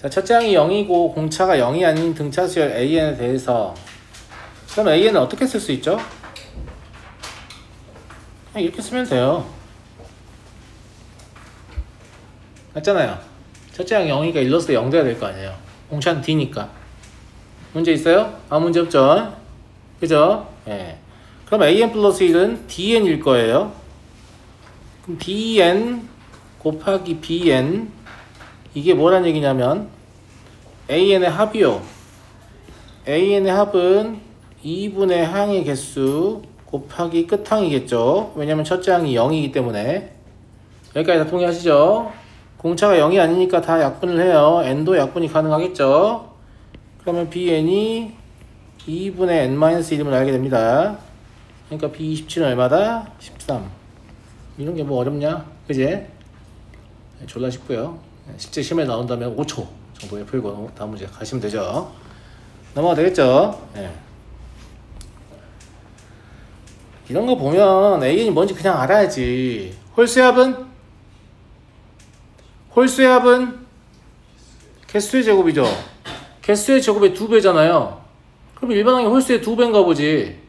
자, 첫째 항이 0이고 공차가 0이 아닌 등차수열 AN에 대해서 그럼 AN은 어떻게 쓸 수 있죠? 그냥 이렇게 쓰면 돼요. 맞잖아요. 첫째 항이 0이니까 일러스트 0 돼야 될 거 아니에요. 공차는 D니까. 문제 있어요? 아무 문제 없죠? 그죠? 예. 그럼 AN 플러스 1은 DN일 거예요. 그럼 DN 곱하기 BN 이게 뭐란 얘기냐면 AN의 합이요. AN의 합은 2분의 항의 개수 곱하기 끝항이겠죠. 왜냐면 첫째 항이 0이기 때문에. 여기까지 다 동의하시죠? 공차가 0이 아니니까 다 약분을 해요. n도 약분이 가능하겠죠. 그러면 bn이 2분의 n-1을 알게 됩니다. 그러니까 b27은 얼마다? 13. 이런 게 뭐 어렵냐? 그지? 네, 졸라 쉽고요. 실제 시험에 나온다면 5초 정도에 풀고 다음 문제 가시면 되죠. 넘어가 되겠죠? 네. 이런 거 보면 AN이 뭔지 그냥 알아야지. 홀수의 합은 개수의 제곱이죠. 개수의 제곱의 2배잖아요. 그럼 일반항의 홀수의 2배인가 보지.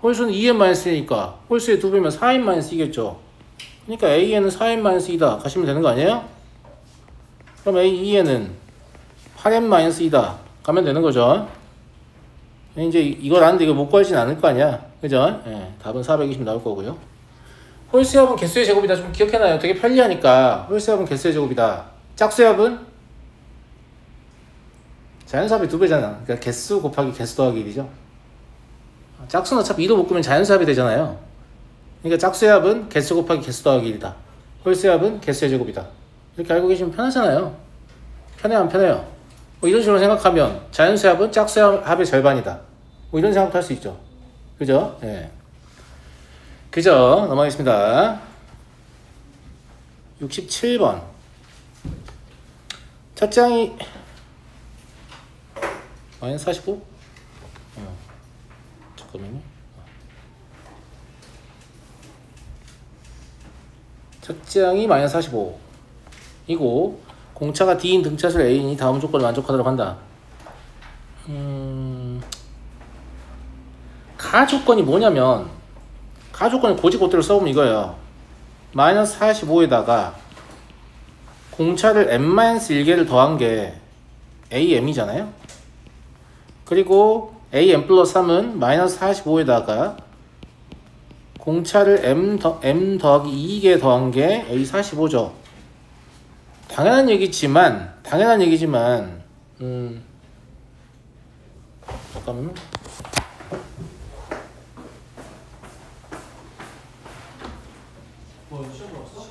홀수는 2n-1이니까 홀수의 2배면 4n-2겠죠. 그러니까 AN은 4n-2다 가시면 되는 거 아니에요? 그럼 AEN은 8n-2다 가면 되는 거죠. 이제 이걸 아는데 이거 못 구하진 않을 거 아니야. 그죠? 예, 답은 420 나올 거고요. 홀수의 합은 개수의 제곱이다. 좀 기억해놔요. 되게 편리하니까. 홀수의 합은 개수의 제곱이다. 짝수의 합은 자연수합이 2배잖아. 그러니까 개수 곱하기 개수 더하기 1이죠. 짝수는 어차피 2도 묶으면 자연수합이 되잖아요. 그러니까 짝수의 합은 개수 곱하기 개수 더하기 1이다. 홀수의 합은 개수의 제곱이다. 이렇게 알고 계시면 편하잖아요. 편해요, 안 편해요? 뭐 이런 식으로 생각하면 자연수의 합은 짝수의 합의 절반이다. 뭐 이런 생각도 할 수 있죠. 그죠? 예. 그죠? 넘어가겠습니다. 67번. 첫째 항이 마이너스 45? 잠깐만요. 첫째 항이 마이너스 45 이고 공차가 D인 등차수 A인이 다음 조건을 만족하도록 한다. 가조건이 뭐냐면 가조건을 고지고대로 써보면 이거예요. 마이너스 45에다가 공차를 n-1개를 더한 게 am이잖아요. 그리고 am 플러스 3은 마이너스 45에다가 공차를 m 더하기 2개 더한 게 a45죠. 당연한 얘기지만 잠깐만요. 뭐 시험 없어?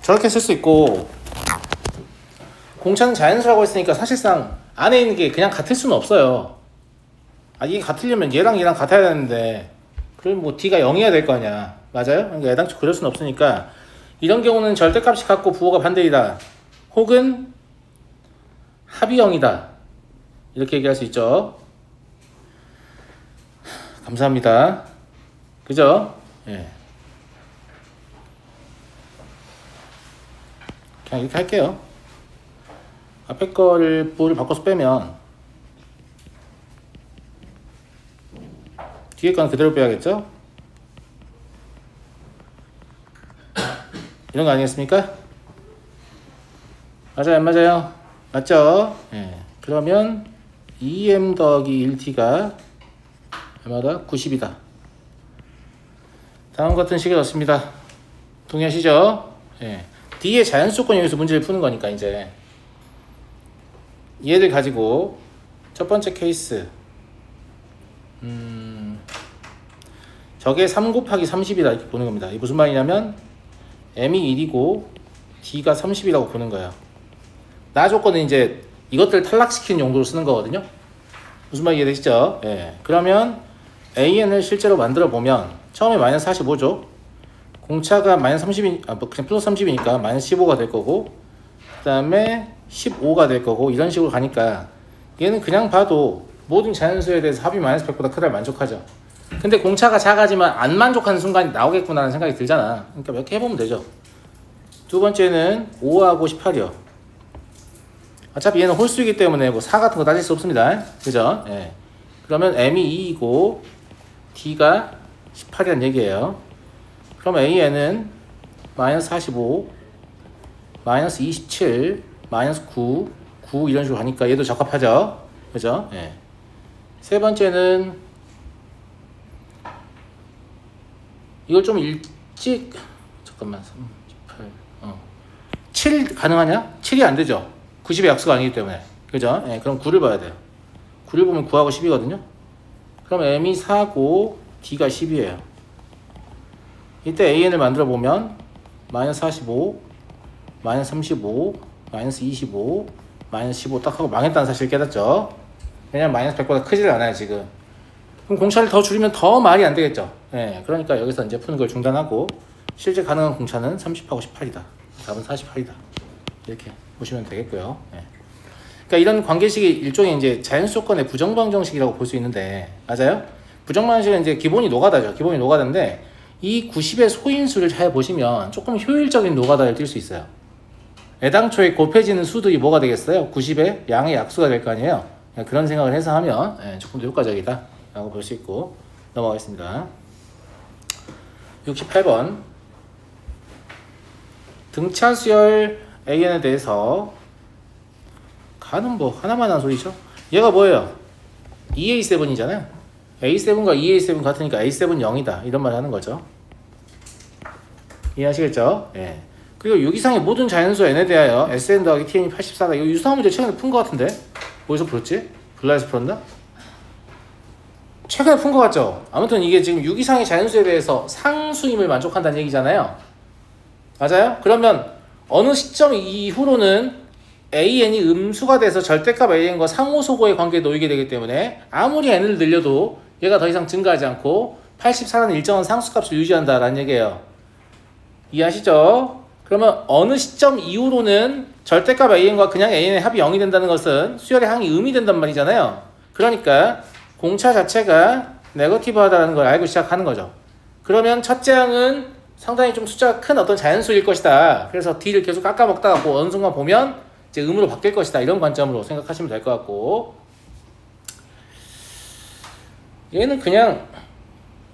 저렇게 쓸 수 있고, 공차는 자연수라고 했으니까 사실상 안에 있는 게 그냥 같을 수는 없어요. 이게 같으려면 얘랑 같아야 되는데, 그럼 뭐 D가 0이어야 될 거 아니야. 맞아요? 그러니까 애당초 그럴 수는 없으니까 이런 경우는 절대값이 같고 부호가 반대이다. 혹은 합이 0이다. 이렇게 얘기할 수 있죠. 감사합니다. 그죠? 예. 그냥 이렇게 할게요. 앞에 거를 부호를 바꿔서 빼면 뒤에 건 그대로 빼야겠죠? 이런 거 아니겠습니까? 맞아요, 안 맞아요? 맞죠? 예. 그러면 2m 더하기 1t가 얼마다? 90이다. 다음 같은 식을 넣습니다. 동의하시죠? 예. D의 자연수 조건에 의해서 문제를 푸는 거니까 이제 얘를 가지고 첫 번째 케이스 저게 3 곱하기 30이다 이렇게 보는 겁니다. 이게 무슨 말이냐면 m이 1이고 d가 30이라고 보는 거예요. 나 조건은 이제 이것들을 탈락시키는 용도로 쓰는 거거든요. 무슨 말이 이해되시죠? 예. 그러면 AN을 실제로 만들어 보면 처음에 마이너스 45죠. 공차가 마이너스 30이 그냥 플러스 30이니까 마이너스 15가 될 거고, 그 다음에 15가 될 거고, 이런 식으로 가니까 얘는 그냥 봐도 모든 자연수에 대해서 합이 마이너스 100보다 크다를 만족하죠. 근데 공차가 작아지만 안 만족하는 순간이 나오겠구나라는 생각이 들잖아. 그러니까 몇 개 해보면 되죠. 두 번째는 5하고 18이요. 어차피 얘는 홀수이기 때문에 뭐 4 같은 거 따질 수 없습니다. 그죠? 예. 그러면 m이 2이고 d가 18이라는 얘기예요. 그럼 AN은 마이너스 45, 마이너스 27, 마이너스 9, 9 이런 식으로 가니까 얘도 적합하죠. 그죠? 예. 세 번째는 이걸 좀 일찍 잠깐만 3, 18 7 가능하냐? 7이 안 되죠. 90의 약수가 아니기 때문에. 그죠? 예, 그럼 9를 봐야 돼요. 9를 보면 9하고 10이거든요. 그럼 m이 4고 d가 10이에요. 이때 AN을 만들어 보면 마이너스 45, 마이너스 35, 마이너스 25, 마이너스 15 딱 하고 망했다는 사실을 깨닫죠. 왜냐면 마이너스 100보다 크지를 않아요 지금. 그럼 공차를 더 줄이면 더 말이 안 되겠죠. 예, 그러니까 여기서 이제 푸는 걸 중단하고 실제 가능한 공차는 30하고 18이다. 답은 48이다. 이렇게 보시면 되겠고요. 예. 그러니까 이런 관계식이 일종의 이제 자연수 조건의 부정방정식이라고 볼 수 있는데, 맞아요? 부정방정식은 이제 기본이 노가다죠. 기본이 노가다인데 이 90의 소인수를 잘 보시면 조금 효율적인 노가다를 띌 수 있어요. 애당초에 곱해지는 수들이 뭐가 되겠어요? 90의 양의 약수가 될 거 아니에요. 그런 생각을 해서 하면 조금 더 효과적이다 라고 볼 수 있고, 넘어가겠습니다. 68번 등차 수열 AN에 대해서 가는 뭐 하나만 한 소리죠. 얘가 뭐예요? EA7이잖아요. A7과 EA7 같으니까 A7 0이다 이런 말 하는 거죠. 이해하시겠죠? 예. 그리고 6 이상의 모든 자연수 n에 대하여 SN 더하기 TN이 84다. 이거 유사한 문제 최근에 푼 거 같은데? 어디서 풀었지? 블라에서 풀었나? 최근에 푼 거 같죠? 아무튼 이게 지금 6 이상의 자연수에 대해서 상수임을 만족한다는 얘기잖아요. 맞아요? 그러면 어느 시점 이후로는 AN이 음수가 돼서 절대값 AN과 상호소거의 관계에 놓이게 되기 때문에 아무리 n을 늘려도 얘가 더 이상 증가하지 않고 84라는 일정한 상수값을 유지한다라는 얘기예요. 이해하시죠? 그러면 어느 시점 이후로는 절대값 AN과 그냥 AN의 합이 0이 된다는 것은 수열의 항이 음이 된단 말이잖아요. 그러니까 공차 자체가 네거티브하다는 걸 알고 시작하는 거죠. 그러면 첫째 항은 상당히 좀 숫자가 큰 어떤 자연수일 것이다. 그래서 D를 계속 깎아먹다가 뭐 어느 순간 보면 이제 음으로 바뀔 것이다. 이런 관점으로 생각하시면 될 것 같고, 얘는 그냥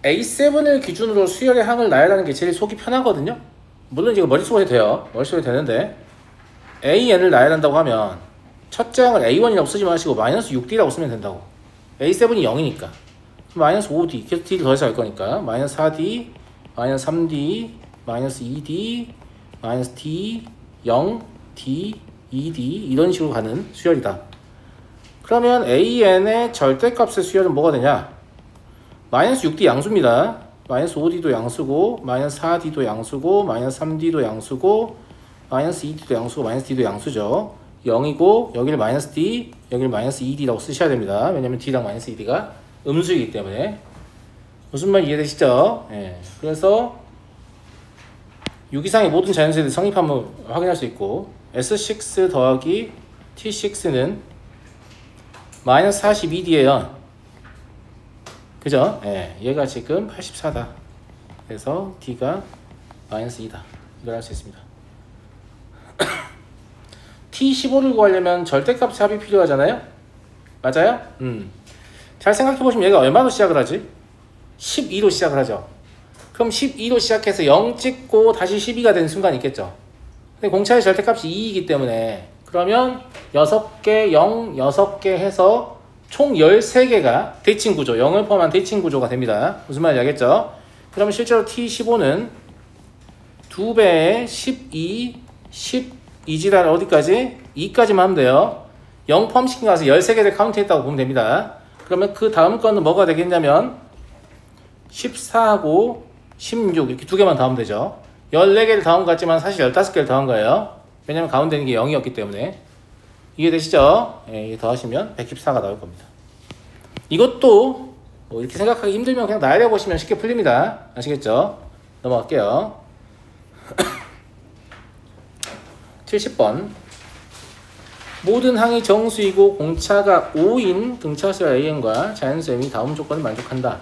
A7을 기준으로 수열의 항을 나열하는 게 제일 속이 편하거든요. 물론 이거 머릿속에 돼요. 머릿속에 되는데 AN을 나열한다고 하면 첫째 항을 A1이라고 쓰지 마시고 마이너스 6D라고 쓰면 된다고. A7이 0이니까 마이너스 5D 계속 D를 더해서 할 거니까 마이너스 4D, 마이너스 3D, 마이너스 2D, 마이너스 D, 0, D, 2D 이런 식으로 가는 수열이다. 그러면 AN의 절대값의 수열은 뭐가 되냐? 마이너스 6D 양수입니다. 마이너스 5D도 양수고, 마이너스 4D도 양수고, 마이너스 3D도 양수고, 마이너스 2D도 양수고, 마이너스 D도 양수죠. 0이고 여기를 마이너스 D, 여기를 마이너스 2D라고 쓰셔야 됩니다. 왜냐면 D랑 마이너스 2D가 음수이기 때문에. 무슨 말 이해되시죠? 예. 그래서 6 이상의 모든 자연수에 대해 성립함을 확인할 수 있고, S6 더하기 T6는 마이너스 42D예요. 그죠? 예. 얘가 지금 84다. 그래서 D가 마이너스 2다. 이걸 할 수 있습니다. T15를 구하려면 절대값 합이 필요하잖아요? 맞아요? 잘 생각해보시면 얘가 얼마로 시작을 하지? 12로 시작을 하죠. 그럼 12로 시작해서 0 찍고 다시 12가 되는 순간이 있겠죠. 근데 공차의 절대값이 2이기 때문에 그러면 6개, 0, 6개 해서 총 13개가 대칭 구조, 0을 포함한 대칭 구조가 됩니다. 무슨 말인지 알겠죠? 그러면 실제로 T15는 2배의 12, 12지랄 어디까지? 2까지만 하면 돼요. 0 포함시킨 가서 13개를 카운트했다고 보면 됩니다. 그러면 그 다음 거는 뭐가 되겠냐면 14하고 16 이렇게 두 개만 더하면 되죠. 14개를 더한 것 같지만 사실 15개를 더한 거예요. 왜냐면 가운데 있는 게 0이었기 때문에. 이해되시죠? 예, 이게 더하시면 114가 나올 겁니다. 이것도 뭐 이렇게 생각하기 힘들면 그냥 나열해 보시면 쉽게 풀립니다. 아시겠죠? 넘어갈게요. 70번. 모든 항이 정수이고 공차가 5인 등차수열 AN과 자연수M이 다음 조건을 만족한다.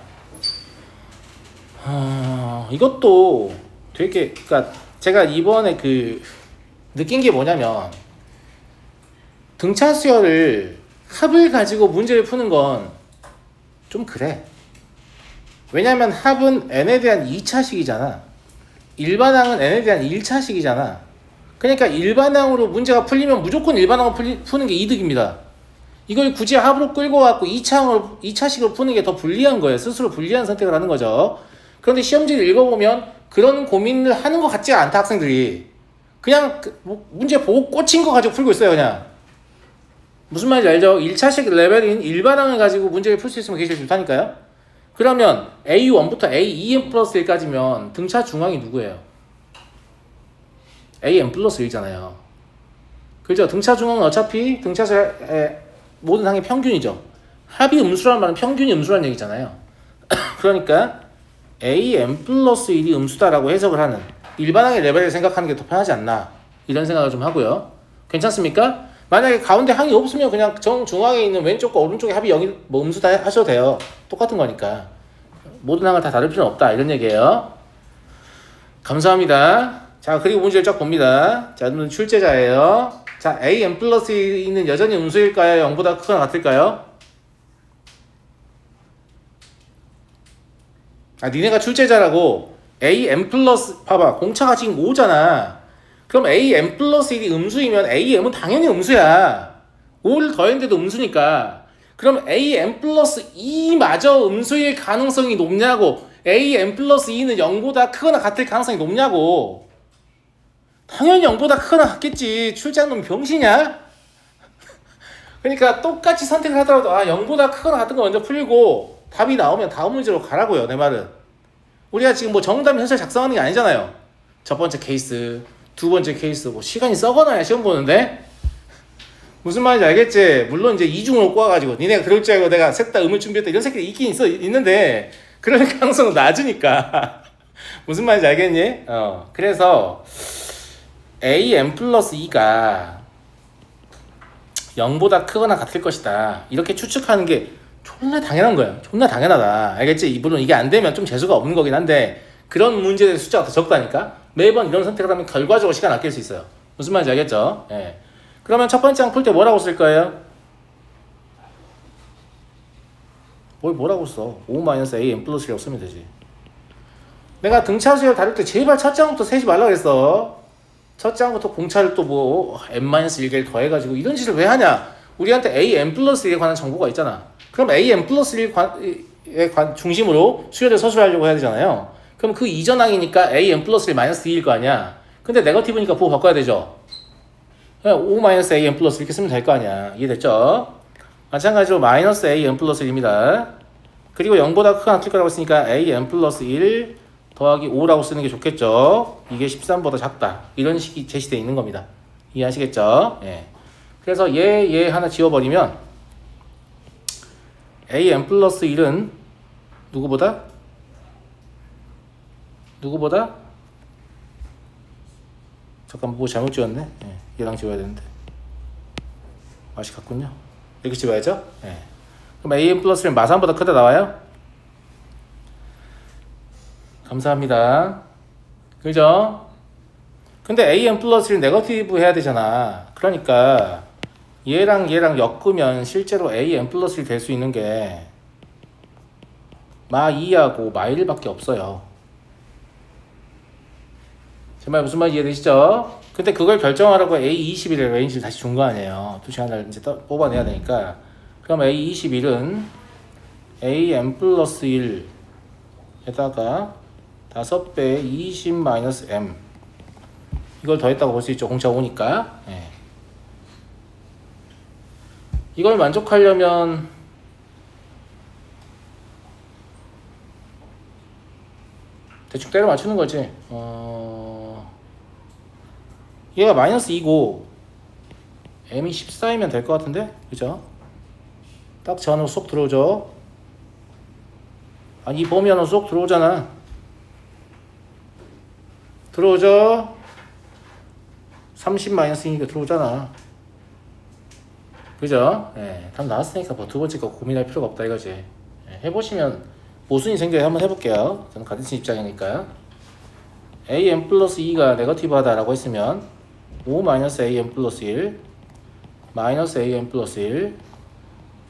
이것도 되게, 그러니까 제가 이번에 느낀 게 뭐냐면, 등차수열을 합을 가지고 문제를 푸는 건 좀 그래. 왜냐면 합은 n에 대한 2차식이잖아. 일반항은 n에 대한 1차식이잖아. 그러니까 일반항으로 문제가 풀리면 무조건 일반항으로 푸는 게 이득입니다. 이걸 굳이 합으로 끌고 와갖고 2차식으로 푸는 게 더 불리한 거예요. 스스로 불리한 선택을 하는 거죠. 그런데 시험지를 읽어보면 그런 고민을 하는 것 같지 않다, 학생들이. 그냥 문제 보고 꽂힌 거 가지고 풀고 있어요, 그냥. 무슨 말인지 알죠? 1차식 레벨인 일반항을 가지고 문제를 풀 수 있으면 그게 제일 좋다니까요? 그러면 A1부터 AEN 플러스 1까지면 등차 중항이 누구예요? AN 플러스 1잖아요. 그죠? 등차 중항은 어차피 등차수의 모든 항의 평균이죠. 합이 음수라는 말은 평균이 음수라는 얘기잖아요. 그러니까 AN 플러스 1이 음수다라고 해석을 하는 일반항의 레벨을 생각하는 게 더 편하지 않나, 이런 생각을 좀 하고요. 괜찮습니까? 만약에 가운데 항이 없으면 그냥 정중앙에 있는 왼쪽과 오른쪽의 합이 0이 뭐 음수다 하셔도 돼요. 똑같은 거니까. 모든 항을 다 다룰 필요는 없다, 이런 얘기예요. 감사합니다. 자, 그리고 문제를 쫙 봅니다. 자, 여러분 출제자예요. 자, AN 플러스 2는 여전히 음수일까요? 0보다 크거나 같을까요? 니네가 출제자라고. AN 플러스, 봐봐, 공차가 지금 5잖아. 그럼 AN 플러스 1이 음수이면 AM은 당연히 음수야. 5를 더했는데도 음수니까. 그럼 AN 플러스 2마저 음수일 가능성이 높냐고. AN 플러스 2는 0보다 크거나 같을 가능성이 높냐고. 당연히 0보다 크거나 같겠지. 출제한 놈 병신이야? 그러니까 똑같이 선택을 하더라도 0보다 크거나 같은 거 먼저 풀고 답이 나오면 다음 문제로 가라고요, 내 말은. 우리가 지금 뭐 정답 현실 작성하는 게 아니잖아요. 첫 번째 케이스, 두 번째 케이스, 뭐 시간이 썩어나야 시험 보는데? 무슨 말인지 알겠지? 물론 이제 이중으로 꼬아가지고 니네가 그럴 줄 알고 내가 셋 다 음을 준비했다 이런 새끼들 있는데 그럴 가능성은 낮으니까. 무슨 말인지 알겠니? 그래서 AN 플러스 2가 0보다 크거나 같을 것이다, 이렇게 추측하는 게 존나 당연한 거예요. 존나 당연하다. 알겠지? 물론 이게 안 되면 좀 재수가 없는 거긴 한데 그런 문제의 숫자가 더 적다니까? 매번 이런 선택을 하면 결과적으로 시간 아낄 수 있어요. 무슨 말인지 알겠죠? 예. 그러면 첫 번째 항 풀 때 뭐라고 쓸 거예요? 뭐라고 써? 5-AN 플러스 1이라고 쓰면 되지. 내가 등차수열 다룰 때 제발 첫 장부터 세지 말라 그랬어. 첫 장부터 공차를 또 뭐 n-1개를 더해가지고 이런 짓을 왜 하냐? 우리한테 AN 플러스 1에 관한 정보가 있잖아. 그럼 AN 플러스 1에 중심으로 수열을 서술하려고 해야 되잖아요. 그럼 그 이전 항이니까 AN 플러스 1 마이너스 2일 거 아니야. 근데 네거티브니까 보호 바꿔야 되죠. 5-AN 플러스 이렇게 쓰면 될 거 아니야. 이해됐죠? 마찬가지로 마이너스 AN 플러스 1입니다. 그리고 0보다 크거나 같을 거라고 했으니까 AN 플러스 1 더하기 5라고 쓰는 게 좋겠죠. 이게 13보다 작다. 이런 식이 제시되어 있는 겁니다. 이해하시겠죠? 예. 그래서 얘 하나 지워버리면 AN 플러스 1은 누구보다? 잠깐 뭐 잘못 지웠네. 예. 얘랑 지워야 되는데 맛이 같군요. 이렇게 지워야죠. 예. 그럼 AN 플러스 1은 마산보다 크다 나와요? 감사합니다. 그죠? 근데 AN 플러스 1 네거티브 해야 되잖아. 그러니까 얘랑 엮으면 실제로 AN 플러스 1 될 수 있는 게 마2하고 마1밖에 없어요. 제 말 무슨 말인지 이해되시죠? 근데 그걸 결정하라고 A21의 레인지를 다시 준 거 아니에요. 두 시간을 이제 뽑아내야 되니까. 그럼 A21은 AN 플러스 1에다가 5배 20-M 이걸 더했다고 볼 수 있죠. 공차 5니까. 예. 이걸 만족하려면 대충 때려 맞추는 거지. 얘가 마이너스 2고 m이 14이면 될 것 같은데? 그죠? 딱 저 안으로 쏙 들어오죠? 이 범위 안으로 쏙 들어오잖아. 들어오죠? 30 마이너스 2니까 들어오잖아. 그죠? 예, 답 나왔으니까 뭐 두 번째 거 고민할 필요가 없다 이거지. 예, 해보시면 모순이 생겨요. 한번 해볼게요. 저는 같은 입장이니까. am 플러스 2가 네거티브하다 라고 했으면 5 마이너스 am 플러스 1 마이너스 am 플러스 1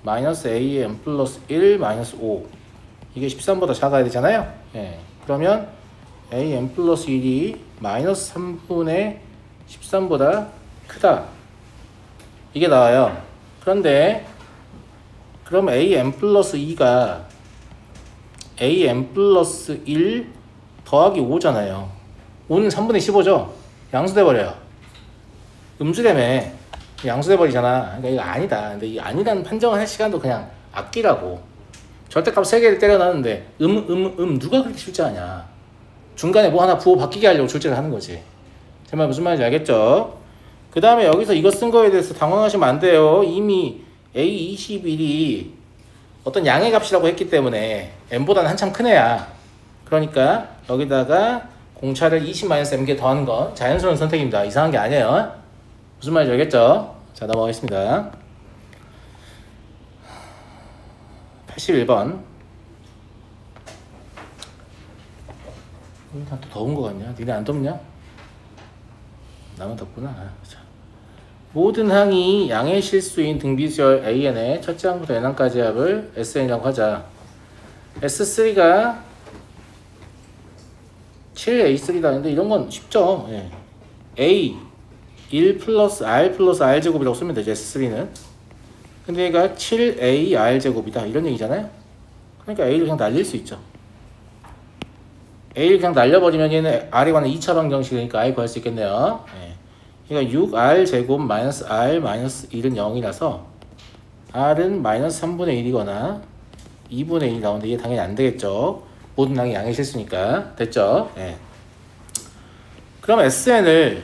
마이너스 am 플러스 1 마이너스 5 이게 13보다 작아야 되잖아요. 예, 그러면 am 플러스 1이 마이너스 3분의 13보다 크다 이게 나와요. 그런데 그럼 am 플러스 2가 am 플러스 1 더하기 5잖아요. 5는 3분의 15죠. 양수돼버려요. 음수되며 양수돼버리잖아. 그러니까 이거 아니다. 근데 이 아니라는 판정을 할 시간도 그냥 아끼라고. 절대값 3개를 때려놨는데 누가 그렇게 출제하냐. 중간에 뭐 하나 부호 바뀌게 하려고 출제를 하는 거지. 제 말 무슨 말인지 알겠죠? 그 다음에 여기서 이거 쓴 거에 대해서 당황하시면 안 돼요. 이미 A21이 어떤 양의 값이라고 했기 때문에 m보다는 한참 큰 애야. 그러니까 여기다가 공차를 20-m개 더하는 건 자연스러운 선택입니다. 이상한 게 아니에요. 무슨 말인지 알겠죠? 자, 넘어가겠습니다. 81번. 또 더운 거 같냐? 니네 안 덥냐? 나만 덥구나. 자. 모든 항이 양의 실수인 등비수열 AN의 첫째 항부터 n항까지 합을 SN이라고 하자. S3가 7A3다. 근데 이런 건 쉽죠. 예. A 1 플러스 R 플러스 R 제곱이라고 쓰면 되죠. S3는. 근데 얘가 7AR 제곱이다. 이런 얘기잖아요. 그러니까 A를 그냥 날릴 수 있죠. A를 그냥 날려버리면 얘는 R에 관한 2차 방정식이니까 I 구할 수 있겠네요. 예. 그러니까 6R 제곱 마이너스 R 마이너스 1은 0이라서 R은 마이너스 3분의 1이거나 2분의 1이 나오는데 이게 당연히 안 되겠죠. 모든 항이 양의 실수니까. 됐죠? 예. 그럼 SN을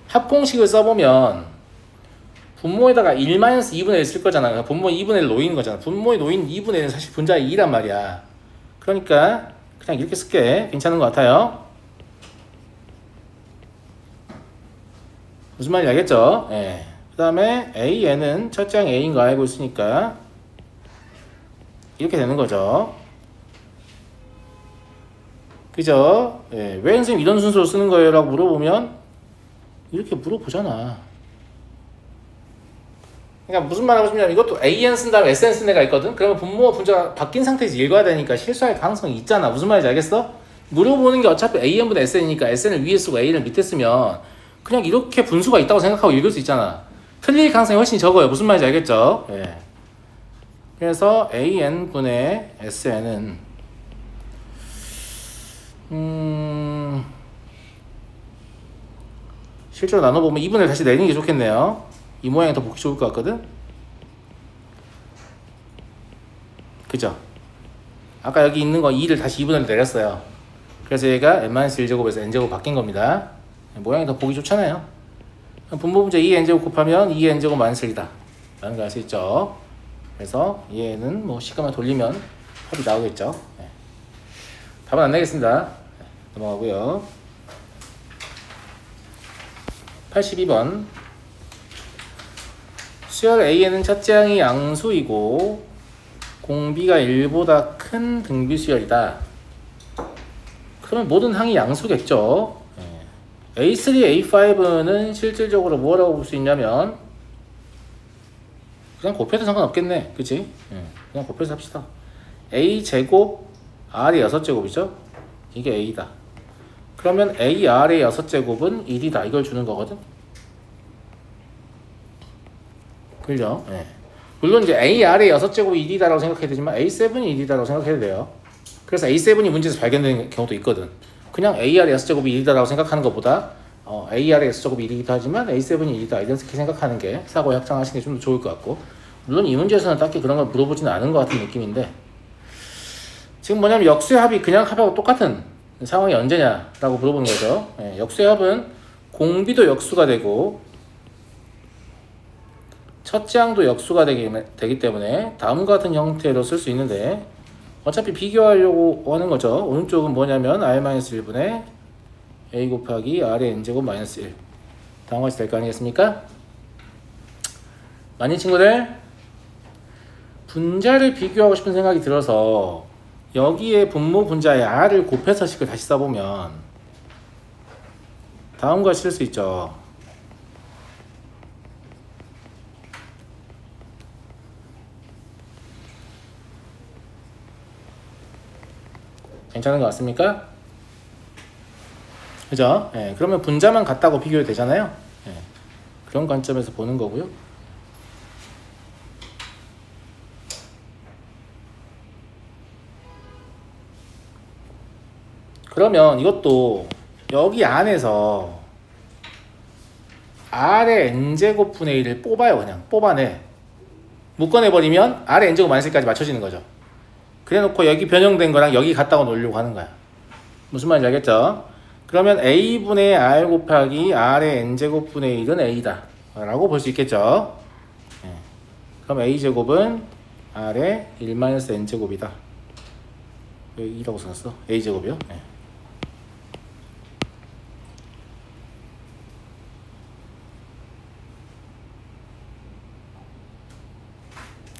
합공식을 써보면 분모에다가 1-2분의 1 쓸 거잖아. 그러니까 분모 2분의 1 놓이는 거잖아. 분모에 놓인 2분의 1은 사실 분자의 2란 말이야. 그러니까 그냥 이렇게 쓸게. 괜찮은 것 같아요. 무슨 말인지 알겠죠? 예. 그 다음에 AN은 첫째 항 A인 거 알고 있으니까 이렇게 되는 거죠. 그죠? 예. 왜 선생님 이런 순서로 쓰는 거예요? 라고 물어보면 이렇게 물어보잖아. 그러니까 무슨 말 하고 싶냐면 이것도 AN 쓴 다음에 SN 쓴 애가 있거든? 그러면 분모와 분자가 바뀐 상태에서 읽어야 되니까 실수할 가능성이 있잖아. 무슨 말인지 알겠어? 물어보는 게 어차피 AN보다 SN이니까 SN을 위에 쓰고 A를 밑에 쓰면 그냥 이렇게 분수가 있다고 생각하고 읽을 수 있잖아. 틀릴 가능성이 훨씬 적어요. 무슨 말인지 알겠죠? 예. 그래서 AN분의 SN은 실제로 나눠보면 2분의 1 다시 내리는 게 좋겠네요. 이 모양이 더 보기 좋을 것 같거든? 그죠? 아까 여기 있는 거 2를 다시 2분의 1 내렸어요. 그래서 얘가 n-1제곱에서 n제곱 바뀐 겁니다. 모양이 더 보기 좋잖아요. 분모 분자 2n제곱 곱하면 2n제곱 -1이다 라는 걸 알 수 있죠. 그래서 얘는 뭐 시간만 돌리면 합이 나오겠죠. 네. 답은 안 내겠습니다. 네, 넘어가고요. 82번. 수열 A에는 첫째 항이 양수이고 공비가 1보다 큰 등비수열이다. 그러면 모든 항이 양수겠죠. A3, A5는 실질적으로 뭐라고 볼 수 있냐면 그냥 곱해도 상관없겠네. 그치? 그냥 곱해서 합시다. A제곱 R이 6제곱이죠? 이게 A다. 그러면 AR의 6제곱은 1이다. 이걸 주는 거거든? 그죠? 네. 물론 이제 AR의 6제곱이 1이다라고 생각해야 되지만 A7이 1이다라고 생각해야 돼요. 그래서 A7이 문제에서 발견되는 경우도 있거든. 그냥 AR의 6제곱이 1이다라고 생각하는 것보다 AR의 S제곱이 1이기도 하지만 A7이 1이다. 이렇게 생각하는 게 사고에 확장하시는 게 좀 더 좋을 것 같고, 물론 이 문제에서는 딱히 그런 걸 물어보지는 않은 것 같은 느낌인데, 지금 뭐냐면 역수의 합이 그냥 합하고 똑같은 상황이 언제냐라고 물어보는 거죠. 역수의 합은 공비도 역수가 되고 첫째 항도 역수가 되기 때문에 다음과 같은 형태로 쓸 수 있는데, 어차피 비교하려고 하는 거죠. 오른쪽은 뭐냐면 R-1분의 A 곱하기 R의 N제곱 마이너스 1, 다음과 같이 될 거 아니겠습니까? 많은 친구들 분자를 비교하고 싶은 생각이 들어서 여기에 분모 분자의 R을 곱해서 식을 다시 써보면 다음과 같이 쓸 수 있죠. 괜찮은 것 같습니까? 그죠? 그러면 분자만 같다고 비교해도 되잖아요. 그런 관점에서 보는 거고요. 그러면 이것도 여기 안에서 R의 N제곱 분의 1을 뽑아요. 그냥 뽑아내. 묶어내버리면 R의 N제곱 마이너스 1까지 맞춰지는 거죠. 그래놓고 여기 변형된 거랑 여기 갖다가 놓으려고 하는 거야. 무슨 말인지 알겠죠? 그러면 A분의 R 곱하기 R의 N제곱 분의 1은 A다 라고 볼 수 있겠죠? 그럼 A제곱은 R의 1-N제곱이다. 왜 2라고 써놨어? A제곱이요?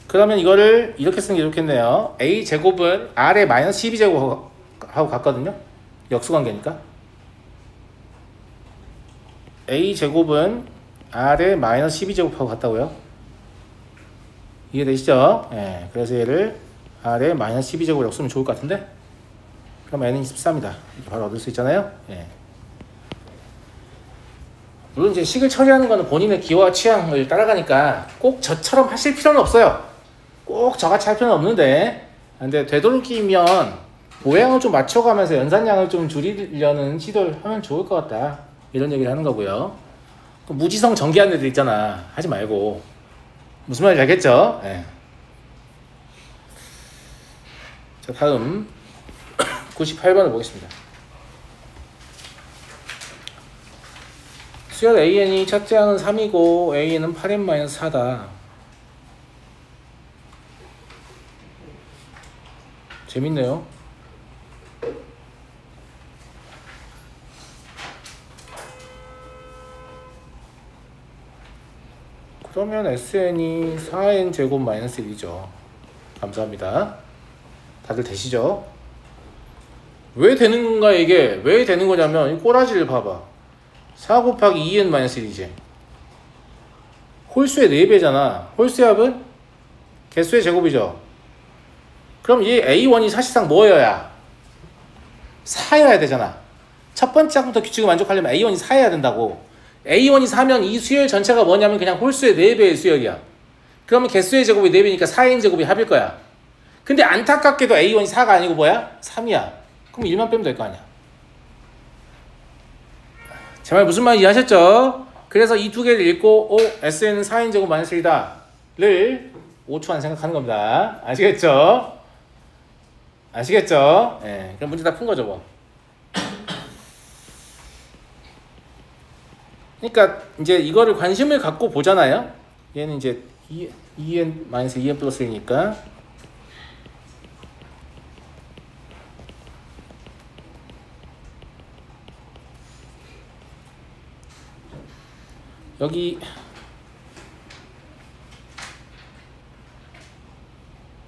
그러면 이거를 이렇게 쓰는 게 좋겠네요. A제곱은 R의 마이너스 12제곱하고 같거든요. 역수관계니까. A제곱은 R의 마이너스 12제곱하고 같다고요. 이해되시죠? 그래서 얘를 R의 마이너스 12제곱으로 쓰면 좋을 것 같은데, 그럼 N은 24입니다. 이렇게 바로 얻을 수 있잖아요. 물론 이제 식을 처리하는 거는 본인의 기호와 취향을 따라가니까 꼭 저처럼 하실 필요는 없어요. 꼭 저같이 할 필요는 없는데, 근데 되도록이면 모양을 좀 맞춰가면서 연산량을 좀 줄이려는 시도를 하면 좋을 것 같다, 이런 얘기를 하는 거고요. 무지성 전개하는 애들 있잖아. 하지 말고. 무슨 말인지 알겠죠? 자, 다음 98번을 보겠습니다. 수열 AN이 첫째 항은 3이고 AN은 8n-4다. 재밌네요. 그러면 SN이 4n 제곱 마이너스 1이죠. 감사합니다. 다들 되시죠? 왜 되는 건가, 이게? 왜 되는 거냐면, 이 꼬라지를 봐봐. 4 곱하기 2n 마이너스 1이지. 홀수의 4배잖아. 홀수의 합은 개수의 제곱이죠. 그럼 이 A1이 사실상 뭐여야? 4여야 되잖아. 첫 번째 항부터 규칙을 만족하려면 A1이 4여야 된다고. A1이 4면 이 수열 전체가 뭐냐면 그냥 홀수의 4배의 수열이야. 그러면 개수의 제곱이 4배니까 4n 제곱이 합일 거야. 근데 안타깝게도 A1이 4가 아니고 뭐야? 3이야. 그럼 1만 빼면 될 거 아니야. 제 말 무슨 말인지 이해하셨죠? 그래서 이 두 개를 읽고 SN은 4n 제곱 마이너스 1이다 를 5초 안 생각하는 겁니다. 아시겠죠? 아시겠죠? 그럼 문제 다 푼 거죠, 뭐. 그러니까 이제 이거를 관심을 갖고 보잖아요. 얘는 이제 2n-2n 플러스 1이니까 여기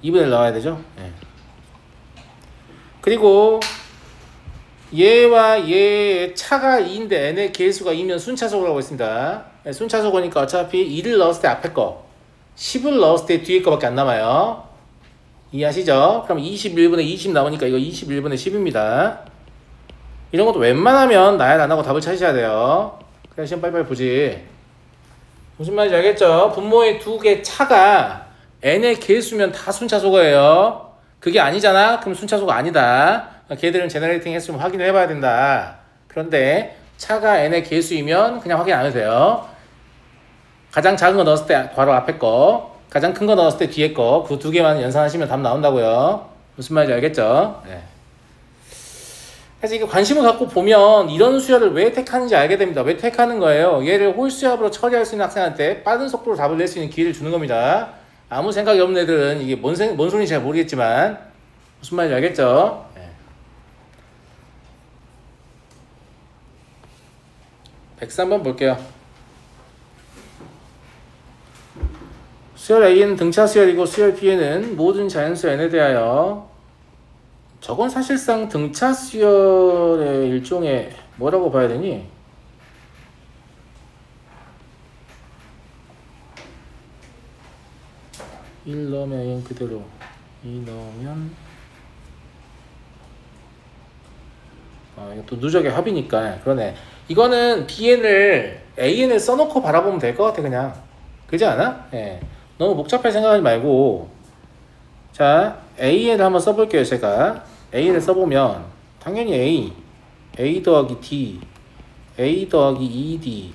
2분의 1 나와야 되죠. 그리고 얘와 얘의 차가 2인데 n의 개수가 2면 순차적으로 하고 있습니다. 순차적으니까 어차피 2를 넣었을 때 앞에 거, 10을 넣었을 때 뒤에 거밖에 안 남아요. 이해하시죠? 그럼 21분의 20 남으니까 이거 21분의 10입니다. 이런 것도 웬만하면 나열 안 하고 답을 찾으셔야 돼요. 그냥 시험 빨리빨리 보지. 무슨 말인지 알겠죠? 분모의 두 개 차가 n의 개수면 다 순차소거예요. 그게 아니잖아? 그럼 순차소거 아니다. 걔들은 제너레이팅 했으면 확인을 해봐야 된다. 그런데 차가 n의 개수이면 그냥 확인 안 해도 돼요. 가장 작은 거 넣었을 때 바로 앞에 거, 가장 큰 거 넣었을 때 뒤에 거, 그 두 개만 연산하시면 답 나온다고요. 무슨 말인지 알겠죠? 네. 그래서 이게 관심을 갖고 보면 이런 수열을 왜 택하는지 알게 됩니다. 왜 택하는 거예요? 얘를 홀수합으로 처리할 수 있는 학생한테 빠른 속도로 답을 낼 수 있는 기회를 주는 겁니다. 아무 생각이 없는 애들은 이게 뭔 소리인지 잘 모르겠지만 무슨 말인지 알겠죠? 네. 103번 볼게요. 수열 A는 등차 수열이고 수열 B에는 모든 자연수 N에 대하여, 저건 사실상 등차 수열의 일종의 뭐라고 봐야 되니? (1) 넣으면 A는 그대로, 2 넣으면 이거 또 누적의 합이니까 그러네. 이거는 BN을 AN을 써놓고 바라보면 될 것 같아. 그냥 그렇지 않아? 예. 너무 복잡할 생각하지 말고. 자, AN을 한번 써볼게요. 제가 A를 써보면 당연히 A 더하기 D, A 더하기 2D,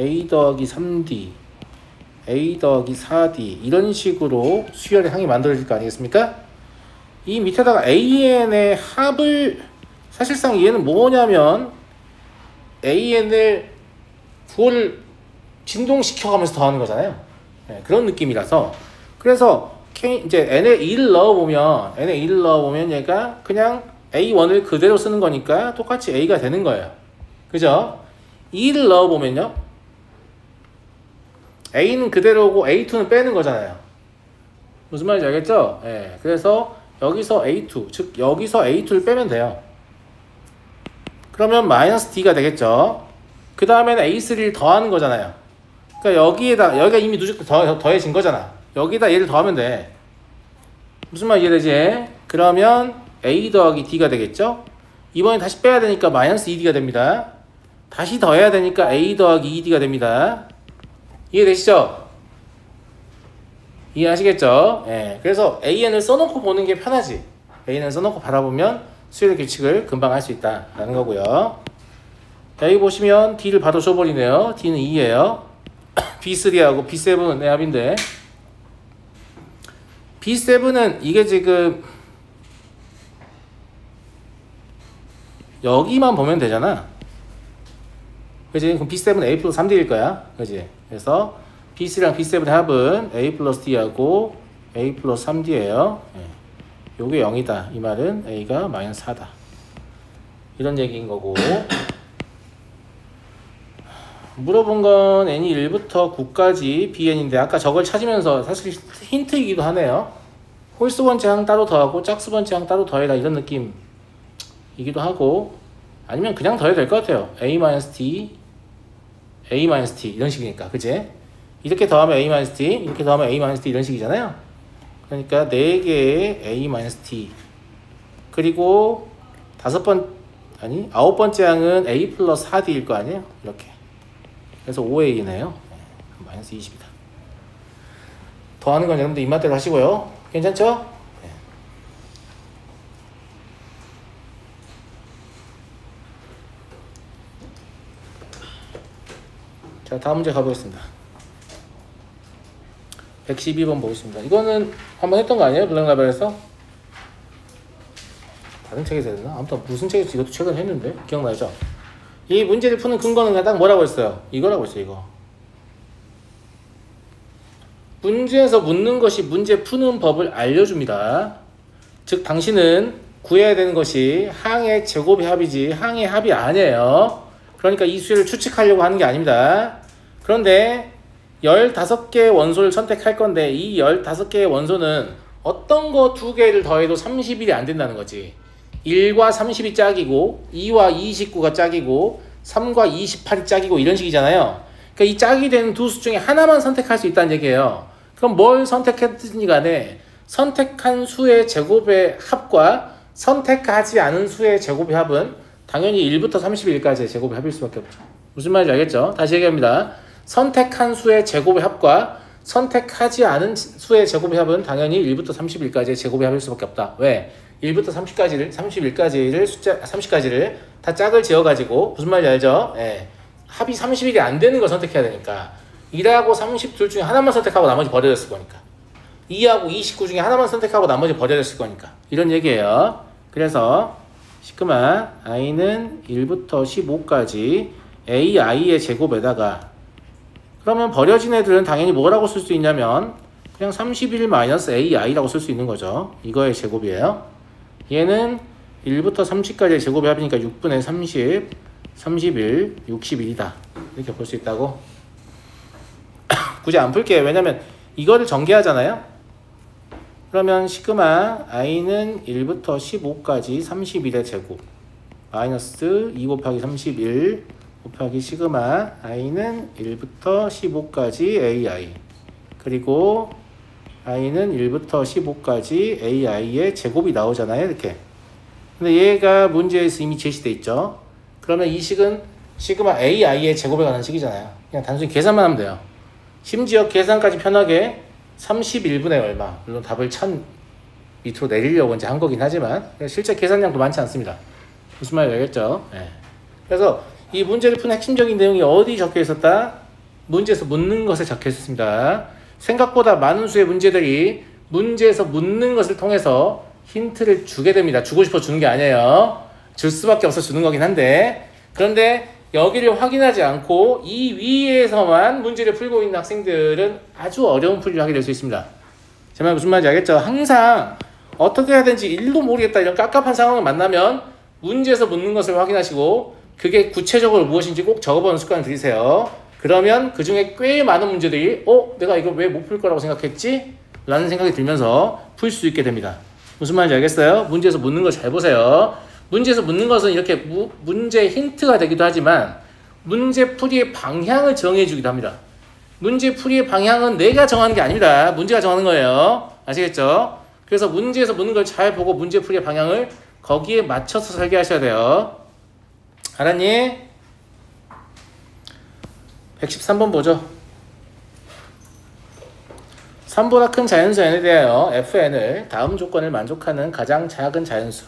A 더하기 3D, A 더하기 4D 이런 식으로 수열의 항이 만들어질 거 아니겠습니까? 이 밑에다가 AN의 합을, 사실상 얘는 뭐냐면 AN을 그거를 진동시켜가면서 더하는 거잖아요. 네, 그런 느낌이라서. 그래서 이제 n에 2를 넣어보면 얘가 그냥 A1을 그대로 쓰는 거니까 똑같이 A가 되는 거예요. 그죠? 2를 넣어보면요, A는 그대로고 A2는 빼는 거잖아요. 무슨 말인지 알겠죠? 네, 그래서 여기서 A2, 즉 여기서 A2를 빼면 돼요. 그러면 마이너스 D가 되겠죠. 그 다음에는 A3를 더하는 거잖아요. 그러니까 여기가 이미 누적 더해진 거잖아. 여기다 얘를 더하면 돼. 무슨 말 이해되지? 그러면 A 더하기 D가 되겠죠? 이번에 다시 빼야 되니까 마이너스 2D가 됩니다. 다시 더해야 되니까 A 더하기 2D가 됩니다. 이해되시죠? 이해하시겠죠? 예. 그래서 AN을 써놓고 보는 게 편하지. AN을 써놓고 바라보면 수열의 규칙을 금방 알 수 있다라는 거고요. 여기 보시면 D를 바로 줘버리네요. D는 2예요. B3하고 B7의 합인데, B7은 이게 지금 여기만 보면 되잖아. 그지? 그럼 B7은 A 플러스 3D일 거야. 그지? 그래서 B3랑 B7의 합은 A 플러스 D하고 A 플러스 3D예요. 요게 0이다. 이 말은 A가 마이너스 4다. 이런 얘기인 거고. 물어본 건 n이 1부터 9까지 bn인데 아까 저걸 찾으면서 사실 힌트이기도 하네요. 홀수 번째 항 따로 더하고 짝수 번째 항 따로 더해라 이런 느낌이기도 하고, 아니면 그냥 더해도 될 것 같아요. a-t, a-t 이런 식이니까. 그치? 이렇게 더하면 a-t, 이렇게 더하면 a-t 이런 식이잖아요. 그러니까 4개의 a-t, 그리고 9번째 항은 a 플러스 4d일 거 아니에요? 이렇게. 그래서 5A네요. 마이너스 20이다. 더하는 건 여러분들 입맛대로 하시고요. 괜찮죠? 네. 자, 다음 문제 가보겠습니다. 112번 보겠습니다. 이거는 한번 했던 거 아니에요? 블랙라벨에서? 다른 책에서 했나? 아무튼 무슨 책에서 이것도 최근에 했는데 기억나죠? 이 문제를 푸는 근거는 딱 뭐라고 했어요? 이거라고 했어요. 이거. 문제에서 묻는 것이 문제 푸는 법을 알려줍니다. 즉 당신은 구해야 되는 것이 항의 제곱의 합이지 항의 합이 아니에요. 그러니까 이 수를 추측하려고 하는 게 아닙니다. 그런데 15개의 원소를 선택할 건데 이 15개의 원소는 어떤 거 2개를 더해도 30일이 안 된다는 거지. 1과 30이 짝이고 2와 29가 짝이고 3과 28이 짝이고 이런 식이잖아요. 그러니까 이 짝이 되는 두 수 중에 하나만 선택할 수 있다는 얘기예요. 그럼 뭘 선택했든지 간에 선택한 수의 제곱의 합과 선택하지 않은 수의 제곱의 합은 당연히 1부터 30일까지의 제곱의 합일 수밖에 없죠. 무슨 말인지 알겠죠? 다시 얘기합니다. 선택한 수의 제곱의 합과 선택하지 않은 수의 제곱의 합은 당연히 1부터 30일까지의 제곱의 합일 수밖에 없다. 왜? 1부터 31까지를 숫자 30까지를 다 짝을 지어가지고 무슨 말인지 알죠? 예. 합이 30일이 안 되는 걸 선택해야 되니까 1하고 32 중에 하나만 선택하고 나머지 버려졌을 거니까 2하고 29 중에 하나만 선택하고 나머지 버려졌을 거니까 이런 얘기예요. 그래서 시그마 i는 1부터 15까지 ai의 제곱에다가 그러면 버려진 애들은 당연히 뭐라고 쓸 수 있냐면 그냥 31 마이너스 ai라고 쓸 수 있는 거죠. 이거의 제곱이에요. 얘는 1부터 30까지의 제곱의 합이니까 6분의 30, 31, 61이다. 이렇게 볼 수 있다고. 굳이 안 풀게요. 왜냐면 이거를 전개하잖아요. 그러면 시그마 i는 1부터 15까지 31의 제곱 마이너스 2 곱하기 31 곱하기 시그마 i는 1부터 15까지 ai 그리고 i는 1부터 15까지 ai의 제곱이 나오잖아요. 이렇게. 근데 얘가 문제에서 이미 제시돼 있죠. 그러면 이 식은 시그마 ai의 제곱에 관한 식이잖아요. 그냥 단순히 계산만 하면 돼요. 심지어 계산까지 편하게 31분의 얼마, 물론 답을 1000 밑으로 내리려고 이제 한 거긴 하지만 실제 계산량도 많지 않습니다. 무슨 말인지 알겠죠? 네. 그래서 이 문제를 푸는 핵심적인 내용이 어디 적혀 있었다? 문제에서 묻는 것에 적혀 있습니다. 생각보다 많은 수의 문제들이 문제에서 묻는 것을 통해서 힌트를 주게 됩니다. 주고 싶어 주는 게 아니에요. 줄 수밖에 없어 주는 거긴 한데 그런데 여기를 확인하지 않고 이 위에서만 문제를 풀고 있는 학생들은 아주 어려운 풀이를 하게 될 수 있습니다. 제 말 무슨 말인지 알겠죠? 항상 어떻게 해야 되는지 1도 모르겠다 이런 깝깝한 상황을 만나면 문제에서 묻는 것을 확인하시고 그게 구체적으로 무엇인지 꼭 적어보는 습관을 들이세요. 그러면 그 중에 꽤 많은 문제들이 내가 이걸 왜 못 풀 거라고 생각했지? 라는 생각이 들면서 풀 수 있게 됩니다. 무슨 말인지 알겠어요? 문제에서 묻는 걸 잘 보세요. 문제에서 묻는 것은 이렇게 문제 힌트가 되기도 하지만 문제 풀이의 방향을 정해주기도 합니다. 문제 풀이의 방향은 내가 정하는 게 아닙니다. 문제가 정하는 거예요. 아시겠죠? 그래서 문제에서 묻는 걸 잘 보고 문제 풀이의 방향을 거기에 맞춰서 설계하셔야 돼요. 알았니? 113번 보죠. 3보다 큰 자연수 n에 대하여 fn을 다음 조건을 만족하는 가장 작은 자연수.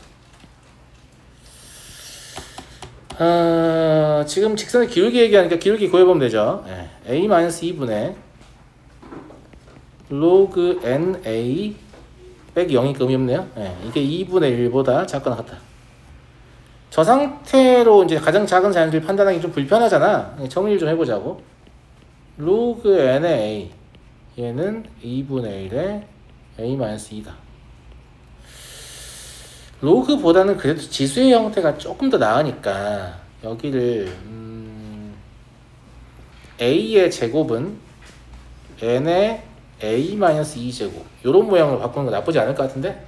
지금 직선의 기울기 얘기하니까 기울기 구해보면 되죠. a-2분의 log na 빼기 0이니까 의미 없네요. 이게 2분의 1보다 작거나 같다. 저 상태로 이제 가장 작은 자연수를 판단하기 좀 불편하잖아. 정리를 좀 해보자고. log n의 a 얘는 2분의 1의 a-2다. 로그보다는 그래도 지수의 형태가 조금 더 나으니까 여기를 a의 제곱은 n의 a-2제곱 요런 모양으로 바꾸는 거 나쁘지 않을 것 같은데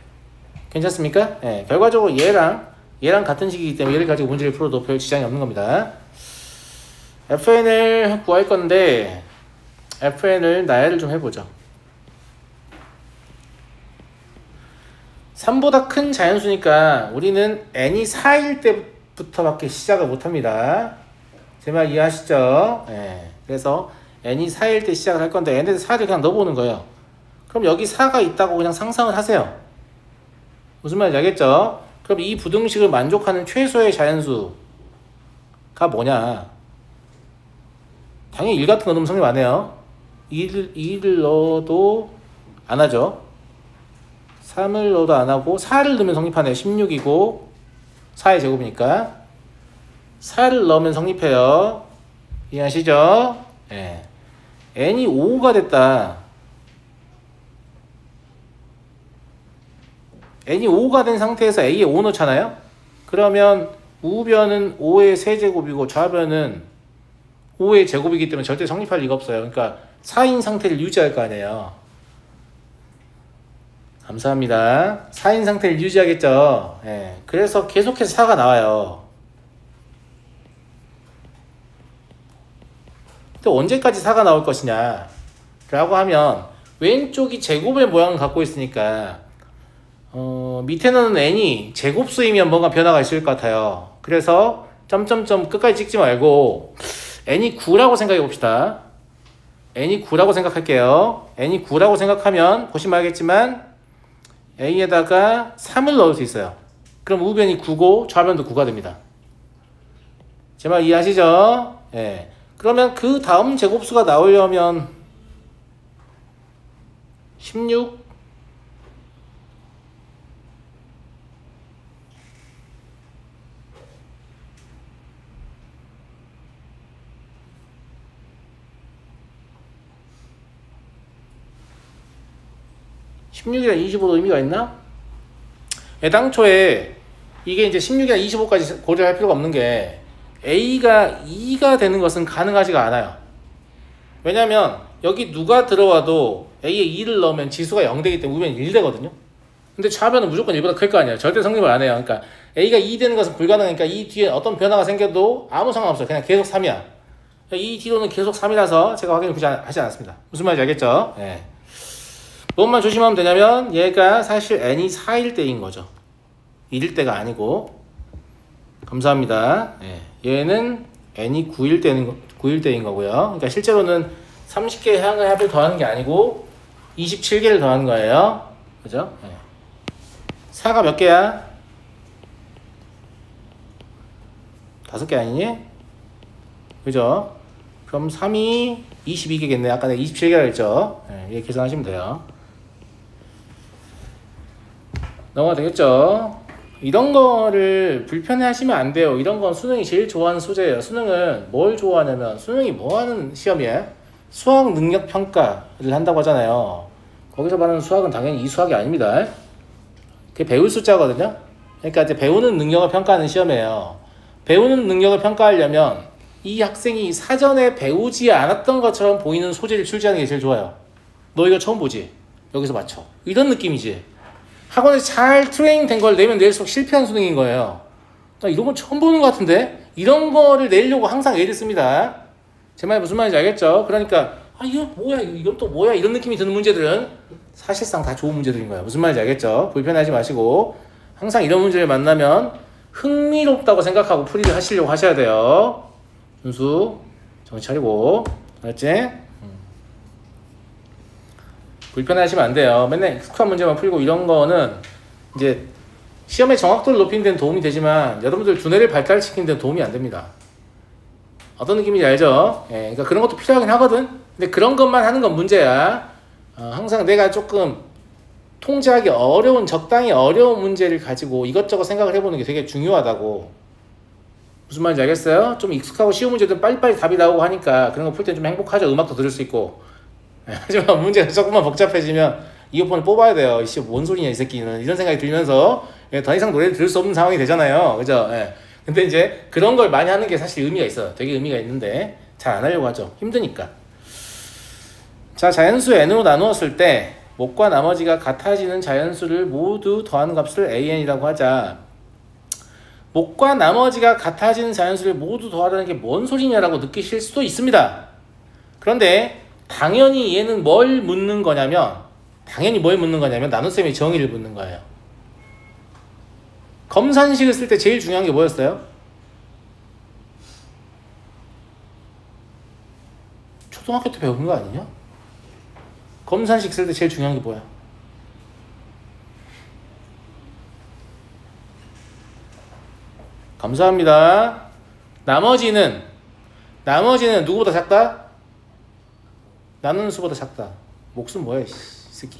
괜찮습니까? 결과적으로 얘랑 같은 식이기 때문에 얘를 가지고 문제를 풀어도 별 지장이 없는 겁니다. fn을 구할 건데 fn을 나열을 좀 해보죠. 3보다 큰 자연수니까 우리는 n이 4일 때부터 밖에 시작을 못합니다. 제 말 이해하시죠? 그래서 n이 4일 때 시작을 할 건데 n에 4를 그냥 넣어보는 거예요. 그럼 여기 4가 있다고 그냥 상상을 하세요. 무슨 말인지 알겠죠? 그럼 이 부등식을 만족하는 최소의 자연수가 뭐냐? 당연히 1 같은 거 넣으면 성립 안 해요. 2를 넣어도 안 하죠. 3을 넣어도 안 하고 4를 넣으면 성립하네요. 16이고 4의 제곱이니까 4를 넣으면 성립해요. 이해하시죠? n이 5가 됐다. n이 5가 된 상태에서 a에 5 넣잖아요. 그러면 우변은 5의 세제곱이고 좌변은 5의 제곱이기 때문에 절대 성립할 리가 없어요. 그러니까 4인 상태를 유지할 거 아니에요. 감사합니다. 4인 상태를 유지하겠죠. 그래서 계속해서 4가 나와요. 근데 언제까지 4가 나올 것이냐 라고 하면 왼쪽이 제곱의 모양을 갖고 있으니까 밑에는 n이 제곱수이면 뭔가 변화가 있을 것 같아요. 그래서 점점점 끝까지 찍지 말고 n이 9라고 생각해 봅시다. n이 9라고 생각할게요. n이 9라고 생각하면 보시면 알겠지만 A에다가 3을 넣을 수 있어요. 그럼 우변이 9고 좌변도 9가 됩니다. 제 말 이해하시죠? 예. 그러면 그 다음 제곱수가 나오려면 16 16이랑 25도 의미가 있나? 애당초에 이게 이제 16이랑 25까지 고려할 필요가 없는 게 A가 2가 되는 것은 가능하지가 않아요. 왜냐면 여기 누가 들어와도 A에 2를 넣으면 지수가 0 되기 때문에 우변이 1 되거든요. 근데 좌변은 무조건 1보다 클 거 아니에요. 절대 성립을 안 해요. 그러니까 A가 2 되는 것은 불가능하니까 이 뒤에 어떤 변화가 생겨도 아무 상관없어요. 그냥 계속 3이야. 이 뒤로는 계속 3이라서 제가 확인을 굳이 하지 않았습니다. 무슨 말인지 알겠죠? 예. 무엇만 조심하면 되냐면 얘가 사실 n이 4일 때인 거죠. 1일 때가 아니고. 감사합니다. 예. 얘는 n이 9일 때인 거고요. 그러니까 실제로는 30개의 항의 합을 더하는 게 아니고 27개를 더하는 거예요. 그죠? 예. 4가 몇 개야? 5개 아니니? 그죠? 그럼 3이 22개겠네. 아까 내가 27개라 했죠? 예, 이렇게 계산하시면 돼요. 넘어가 되겠죠? 이런 거를 불편해 하시면 안 돼요. 이런 건 수능이 제일 좋아하는 소재예요. 수능은 뭘 좋아하냐면, 수능이 뭐 하는 시험이에요? 수학 능력 평가를 한다고 하잖아요. 거기서 말하는 수학은 당연히 이 수학이 아닙니다. 그게 배울 숫자거든요. 그러니까 이제 배우는 능력을 평가하는 시험이에요. 배우는 능력을 평가하려면 이 학생이 사전에 배우지 않았던 것처럼 보이는 소재를 출제하는 게 제일 좋아요. 너 이거 처음 보지? 여기서 맞춰. 이런 느낌이지. 학원에서 잘 트레이닝 된 걸 내면 낼수록 실패한 수능인 거예요. 나 이런 건 처음 보는 것 같은데? 이런 거를 내려고 항상 애를 씁니다. 제 말이 무슨 말인지 알겠죠? 그러니까 이거 뭐야? 이건 또 뭐야? 이런 느낌이 드는 문제들은 사실상 다 좋은 문제들인 거예요. 무슨 말인지 알겠죠? 불편하지 마시고 항상 이런 문제를 만나면 흥미롭다고 생각하고 풀이를 하시려고 하셔야 돼요. 준수 정신 차리고. 알았지? 불편해하시면 안 돼요. 맨날 익숙한 문제만 풀고 이런 거는 이제 시험의 정확도를 높이는 데는 도움이 되지만 여러분들 두뇌를 발달시키는 데는 도움이 안 됩니다. 어떤 느낌인지 알죠? 예, 그러니까 그런 것도 필요하긴 하거든. 근데 그런 것만 하는 건 문제야. 항상 내가 조금 통제하기 어려운, 적당히 어려운 문제를 가지고 이것저것 생각을 해보는 게 되게 중요하다고. 무슨 말인지 알겠어요? 좀 익숙하고 쉬운 문제들은 빨리빨리 답이 나오고 하니까 그런 거 풀 때 좀 행복하죠. 음악도 들을 수 있고. 하지만 문제가 조금만 복잡해지면 이어폰을 뽑아야 돼요. 이씨 뭔 소리냐 이 새끼는, 이런 생각이 들면서 더 이상 노래를 들을 수 없는 상황이 되잖아요. 그죠? 예. 근데 이제 그런 걸 많이 하는 게 사실 의미가 있어요. 되게 의미가 있는데 잘 안 하려고 하죠. 힘드니까. 자, 자연수 n으로 나누었을 때 목과 나머지가 같아지는 자연수를 모두 더하는 값을 an이라고 하자. 목과 나머지가 같아지는 자연수를 모두 더하라는 게 뭔 소리냐라고 느끼실 수도 있습니다. 그런데 당연히 얘는 뭘 묻는 거냐면, 나눗셈의 정의를 묻는 거예요. 검산식을 쓸 때 제일 중요한 게 뭐였어요? 초등학교 때 배우는 거 아니냐? 검산식 쓸 때 제일 중요한 게 뭐야? 감사합니다. 나머지는 누구보다 작다? 나누는 수보다 작다. 목숨 뭐야 이 새끼.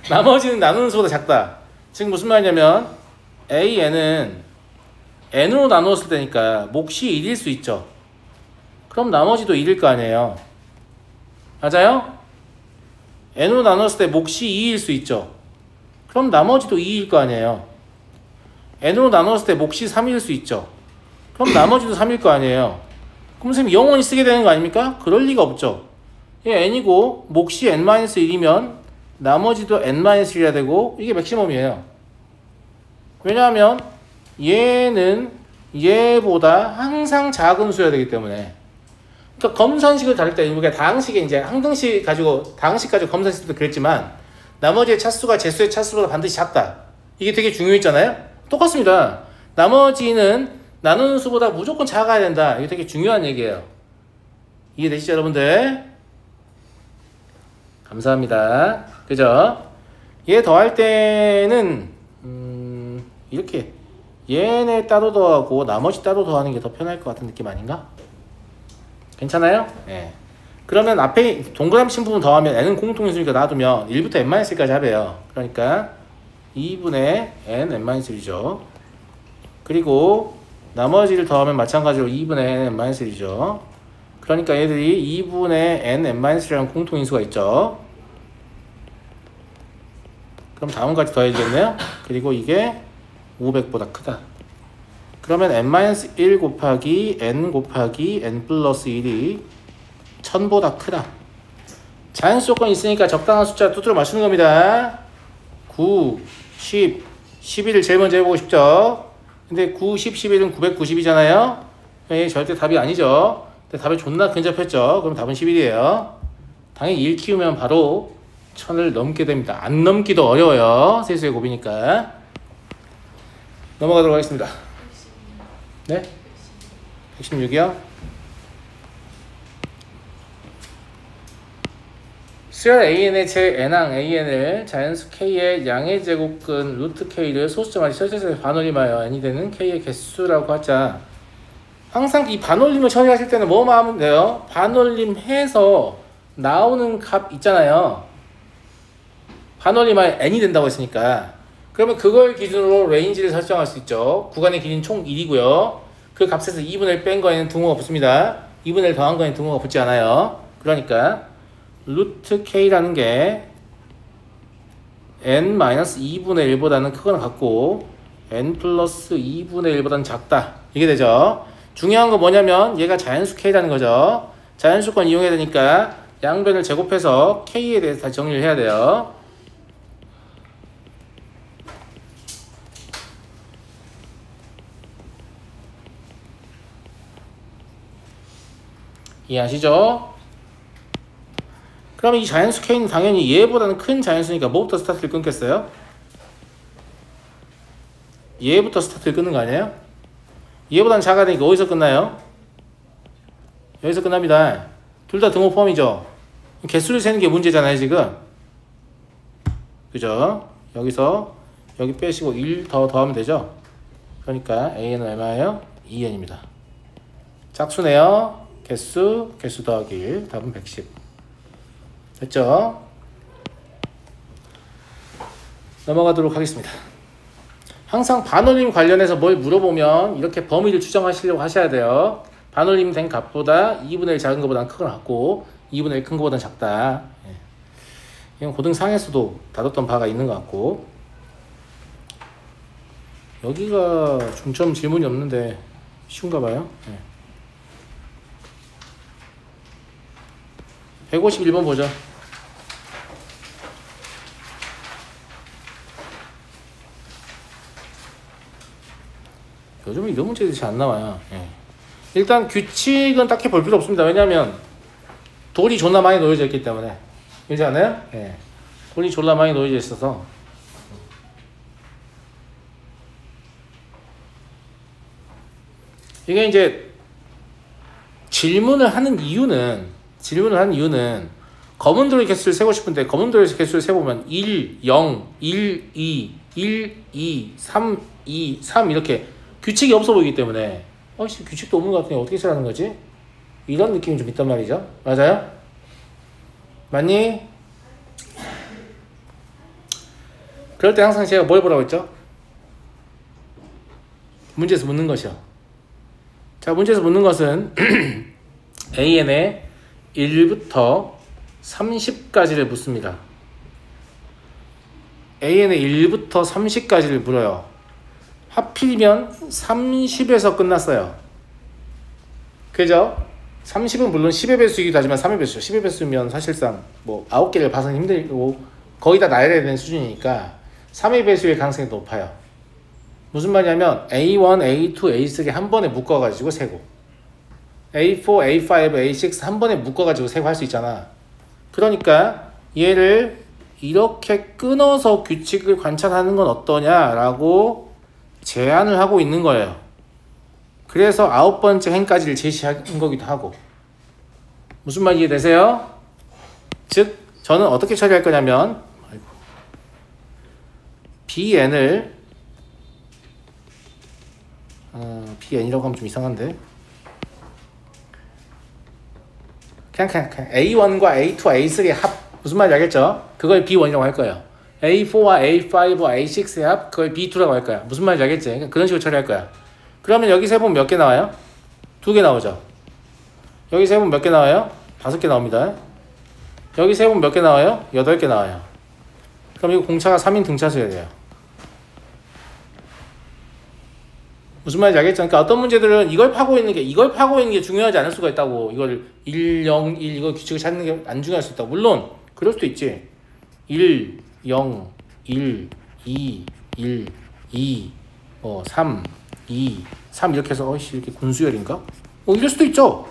나머지는 나누는 수보다 작다. 지금 무슨 말이냐면 AN은 N으로 나누었을 때니까 몫이 1일 수 있죠. 그럼 나머지도 1일 거 아니에요. 맞아요? N으로 나누었을 때 몫이 2일 수 있죠. 그럼 나머지도 2일 거 아니에요. N으로 나누었을 때 몫이 3일 수 있죠. 그럼 나머지도 3일 거 아니에요. 그럼 선생님 영원히 쓰게 되는 거 아닙니까? 그럴 리가 없죠. 얘 n이고 몫이 n-1이면 나머지도 n-1이라 되고 이게 맥시멈이에요. 왜냐하면 얘는 얘보다 항상 작은 수여야 되기 때문에. 그러니까 검산식을 다룰 때 우리가 다항식에 이제 항등식 가지고 검산식도 그랬지만 나머지의 차수가 제수의 차수보다 반드시 작다. 이게 되게 중요했잖아요. 똑같습니다. 나머지는 나누는 수보다 무조건 작아야 된다. 이게 되게 중요한 얘기예요. 이해되시죠 여러분들? 감사합니다. 그죠? 얘 더할 때는 이렇게 얘네 따로 더하고 나머지 따로 더하는 게 더 편할 것 같은 느낌 아닌가? 괜찮아요? 예. 그러면 앞에 동그라미 친 부분 더하면 n은 공통인수니까 놔두면 1부터 n-1까지 합해요. 그러니까 2분의 n, n-1이죠. 그리고 나머지를 더하면 마찬가지로 2분의 n, n-1이죠. 그러니까 얘들이 2분의 n, n-1이라는 공통인수가 있죠. 그럼 다음까지 더해야겠네요. 그리고 이게 500보다 크다. 그러면 n-1 곱하기 n 곱하기 n 플러스 1이 1000보다 크다. 자연수 조건이 있으니까 적당한 숫자 두드려 맞추는 겁니다. 9, 10, 11을 제일 먼저 해보고 싶죠. 근데 9, 10, 11은 990이잖아요. 절대 답이 아니죠. 근데 답이 존나 근접했죠. 그럼 답은 11이에요. 당연히 1 키우면 바로 1000을 넘게 됩니다. 안 넘기도 어려워요. 세수의 곱이니까. 넘어가도록 하겠습니다. 네? 116이요? 수열 AN의 제 n항 AN을 자연수 K의 양의 제곱근 루트 K를 소수점까지 설정해서 반올림하여 n이 되는 K의 개수라고 하자. 항상 이 반올림을 처리하실 때는 뭐만 하면 돼요? 반올림해서 나오는 값 있잖아요. 반올림하여 n이 된다고 했으니까. 그러면 그걸 기준으로 레인지를 설정할 수 있죠. 구간의 길이는 총 1이고요. 그 값에서 2분의 1 뺀 거에는 등호가 붙습니다. 2분의 1 더한 거에는 등호가 붙지 않아요. 그러니까 루트 K라는 게 n-2분의 1보다는 크거나 같고 n 플러스 2분의 1보다는 작다. 이게 되죠. 중요한 건 뭐냐면 얘가 자연수 K라는 거죠. 자연수권 이용해야 되니까 양변을 제곱해서 K에 대해서 다시 정리를 해야 돼요. 이해하시죠? 그러면 이 자연수 K는 당연히 얘보다는 큰 자연수니까 뭐부터 스타트를 끊겠어요? 얘부터 스타트를 끊는 거 아니에요? 얘보다는 작아야 되니까 어디서 끝나요? 여기서 끝납니다. 둘 다 등호 포함이죠? 개수를 세는 게 문제잖아요 지금. 그죠? 여기서 여기 빼시고 1 더하면 되죠? 그러니까 AN은 얼마예요? 2N입니다. 짝수네요. 개수 더하기 1. 답은 110. 됐죠? 넘어가도록 하겠습니다. 항상 반올림 관련해서 뭘 물어보면 이렇게 범위를 추정하시려고 하셔야 돼요. 반올림 된 값보다 2분의 1 작은 것보다는 크거나 같고 2분의 1 큰 것보다는 작다. 이건 고등상에서도 다뤘던 바가 있는 것 같고. 여기가 중점 질문이 없는데 쉬운가 봐요. 151번 보죠. 요즘은 이런 문제들이 잘 안 나와요. 일단 규칙은 딱히 볼 필요 없습니다. 왜냐하면 돌이 존나 많이 놓여져 있기 때문에. 그렇지 않아요? 돌이 존나 많이 놓여져 있어서. 이게 이제 질문을 하는 이유는 검은 돌의 개수를 세고 싶은데 검은 돌의 개수를 세보면 1, 0, 1, 2, 1, 2, 3, 2, 3 이렇게 규칙이 없어 보이기 때문에 규칙도 없는 것 같으니 어떻게 쓰라는 거지? 이런 느낌이 좀 있단 말이죠. 맞아요? 맞니? 그럴 때 항상 제가 뭘 보라고 했죠? 문제에서 묻는 것이요. 자, 문제에서 묻는 것은 AN의 1부터 30까지를 묻습니다. AN의 1부터 30까지를 물어요. 하필이면 30에서 끝났어요. 그죠? 30은 물론 10의 배수이기도 하지만 3의 배수죠. 10의 배수면 사실상 뭐 9개를 봐서는 힘들고 거의 다 나열해야 되는 수준이니까 3의 배수의 가능성이 높아요. 무슨 말이냐면 A1, A2, A3 한 번에 묶어가지고 세고 A4, A5, A6 한 번에 묶어가지고 세고 할 수 있잖아. 그러니까 얘를 이렇게 끊어서 규칙을 관찰하는 건 어떠냐라고 제안을 하고 있는 거예요. 그래서 9번째 행까지를 제시한 거기도 하고. 무슨 말 이해되세요? 즉 저는 어떻게 처리할 거냐면 bn을 bn이라고 하면 좀 이상한데 그냥 A1과 A2와 A3의 합 무슨 말인지 알겠죠? 그걸 B1이라고 할 거예요. A4와 A5와 A6의 합 그걸 B2라고 할 거야. 무슨 말인지 알겠지? 그러니까 그런 식으로 처리할 거야. 그러면 여기 세보면 몇 개 나와요? 2개 나오죠. 여기 세보면 몇 개 나와요? 5개 나옵니다. 여기 세보면 몇 개 나와요? 8개 나와요. 그럼 이거 공차가 3인 등차수여야 돼요. 무슨 말인지 알겠죠? 그러니까 어떤 문제들은 이걸 파고 있는 게 중요하지 않을 수가 있다고. 이걸 1, 0, 1 이거 규칙을 찾는 게 안 중요할 수 있다고. 물론 그럴 수도 있지. 1, 0, 1, 2, 1, 2, 3, 2, 3 이렇게 해서 이렇게 군수열인가? 이럴 수도 있죠.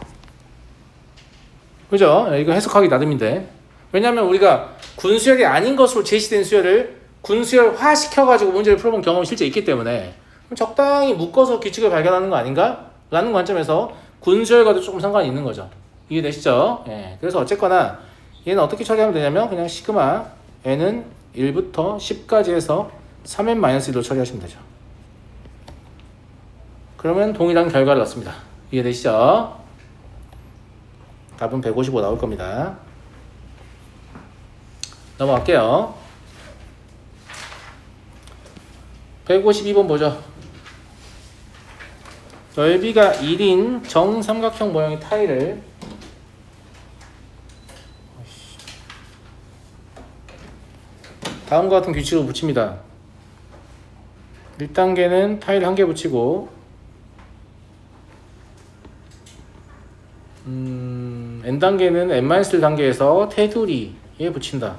그죠? 이거 해석하기 나름인데. 왜냐하면 우리가 군수열이 아닌 것으로 제시된 수열을 군수열화 시켜가지고 문제를 풀어본 경험이 실제 있기 때문에 적당히 묶어서 규칙을 발견하는 거 아닌가? 라는 관점에서 군수열과도 조금 상관이 있는 거죠. 이해되시죠? 예. 그래서 어쨌거나 얘는 어떻게 처리하면 되냐면 그냥 시그마 n은 1부터 10까지 해서 3n-1로 처리하시면 되죠. 그러면 동일한 결과를 얻습니다. 이해되시죠? 답은 155 나올 겁니다. 넘어갈게요. 152번 보죠. 넓이가 1인 정삼각형 모양의 타일을 다음과 같은 규칙으로 붙입니다. 1단계는 타일 1개 붙이고 n단계는 n-1단계에서 테두리에 붙인다.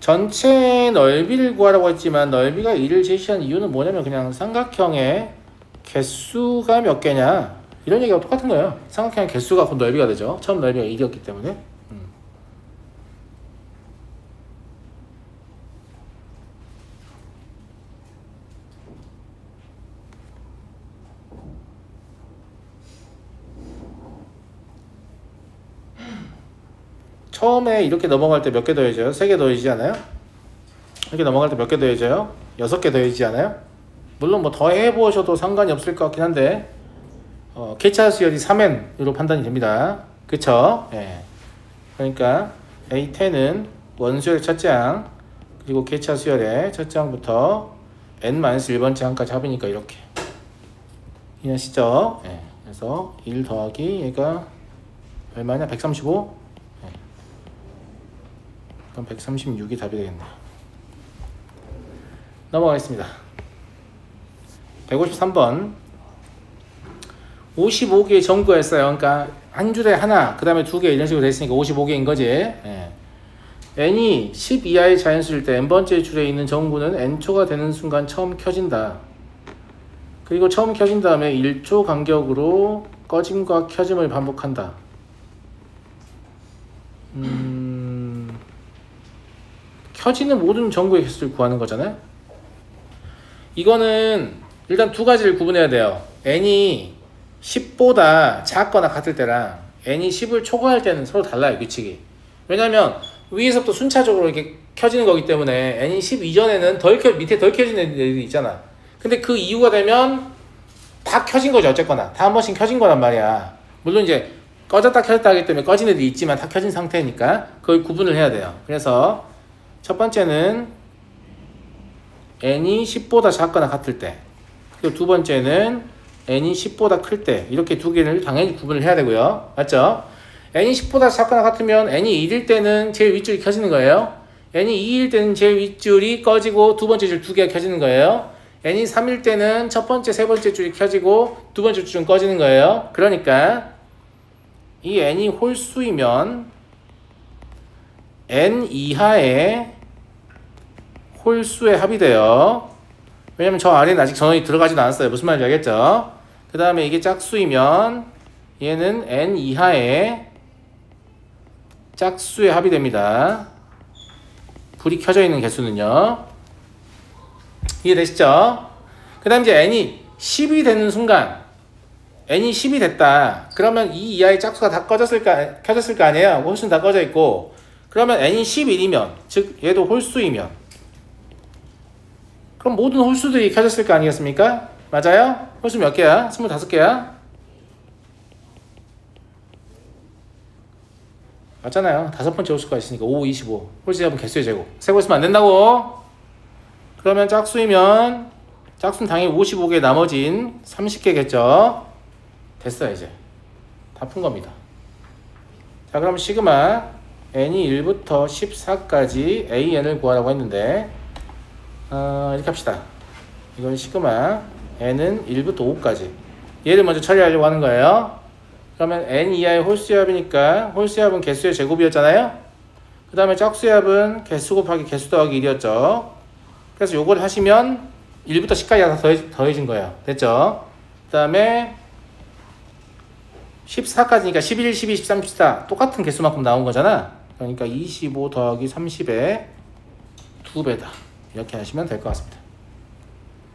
전체 넓이를 구하라고 했지만 넓이가 1을 제시한 이유는 뭐냐면 그냥 삼각형의 개수가 몇 개냐 이런 얘기가 똑같은 거예요. 삼각형의 개수가 곧 넓이가 되죠. 처음 넓이가 1이었기 때문에. 처음에 이렇게 넘어갈 때 몇 개 더해져요? 3개 더해지지 않아요? 이렇게 넘어갈 때 몇 개 더해져요? 6개 더해지지 않아요? 물론 뭐 더 해보셔도 상관이 없을 것 같긴 한데 K차 수열이 3n으로 판단이 됩니다. 그쵸? 예. 그러니까 A10은 원수열의 첫째 항 그리고 K차 수열의 첫째 항부터 n-1번째 항까지 합이니까 이렇게 이해하시죠? 예. 그래서 1 더하기 얘가 얼마냐? 135? 그럼 136이 답이 되겠네. 넘어가겠습니다. 153번 55개의 전구가 있어요. 그러니까 한 줄에 하나 그 다음에 2개 이런 식으로 됐으니까 55개인 거지. 예. n이 10 이하의 자연수일 때 n번째 줄에 있는 전구는 n초가 되는 순간 처음 켜진다. 그리고 처음 켜진 다음에 1초 간격으로 꺼짐과 켜짐을 반복한다. 켜지는 모든 전구의 개수를 구하는 거잖아요. 이거는 일단 두 가지를 구분해야 돼요. n이 10보다 작거나 같을 때랑 n이 10을 초과할 때는 서로 달라요. 규칙이. 왜냐면 위에서부터 순차적으로 이렇게 켜지는 거기 때문에 n이 10 이전에는 밑에 덜 켜지는 애들이 있잖아. 근데 그 이유가 되면 다 켜진 거죠. 어쨌거나 다 한 번씩 켜진 거란 말이야. 물론 이제 꺼졌다 켜졌다 하기 때문에 꺼진 애들이 있지만 다 켜진 상태니까 그걸 구분을 해야 돼요. 그래서 첫 번째는 n이 10보다 작거나 같을 때, 그리고 두 번째는 n이 10보다 클 때, 이렇게 두 개를 당연히 구분을 해야 되고요. 맞죠? n이 10보다 작거나 같으면 n이 1일 때는 제일 윗줄이 켜지는 거예요. n이 2일 때는 제일 윗줄이 꺼지고 두 번째 줄 두 개가 켜지는 거예요. n이 3일 때는 첫 번째, 세 번째 줄이 켜지고 두 번째 줄은 꺼지는 거예요. 그러니까 이 n이 홀수이면 n 이하의 홀수의 합이 돼요. 왜냐면 저 아래는 아직 전원이 들어가지도 않았어요. 무슨 말인지 알겠죠? 그 다음에 이게 짝수이면 얘는 n 이하의 짝수의 합이 됩니다. 불이 켜져 있는 개수는요. 이해되시죠? 그 다음 이제 n이 10이 되는 순간 n이 10이 됐다. 그러면 이 이하의 짝수가 다 켜졌을 거 아니에요? 홀수는 다 꺼져 있고. 그러면 n이 11이면 즉 얘도 홀수이면 그럼 모든 홀수들이 켜졌을 거 아니겠습니까? 맞아요? 홀수 몇 개야? 25개야? 맞잖아요. 5번째 홀수가 있으니까 5, 25. 홀수 잡은 개수의 제곱. 세고 있으면 안 된다고. 그러면 짝수이면 짝수는 당연히 55개 나머진 30개겠죠. 됐어요. 이제 다 푼 겁니다. 자, 그럼 시그마 n이 1부터 14까지 an을 구하라고 했는데 이렇게 합시다. 이건 시그마 n은 1부터 5까지 얘를 먼저 처리하려고 하는 거예요. 그러면 n 이하의 홀수합이니까 홀수합은 개수의 제곱이었잖아요. 그 다음에 짝수합은 개수 곱하기 개수 더하기 1이었죠. 그래서 요걸 하시면 1부터 10까지 다 더해진 거예요. 됐죠? 그 다음에 14까지니까 11, 12, 13, 14 똑같은 개수만큼 나온 거잖아. 그러니까 25 더하기 30의 2배다. 이렇게 하시면 될 것 같습니다.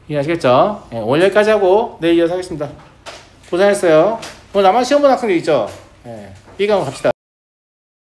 이해하시겠죠? 네, 오늘 여기까지 하고 내일 이어서 하겠습니다. 고생했어요. 오늘 나만 시험 본 학생들 있죠? 네, B강으로 갑시다.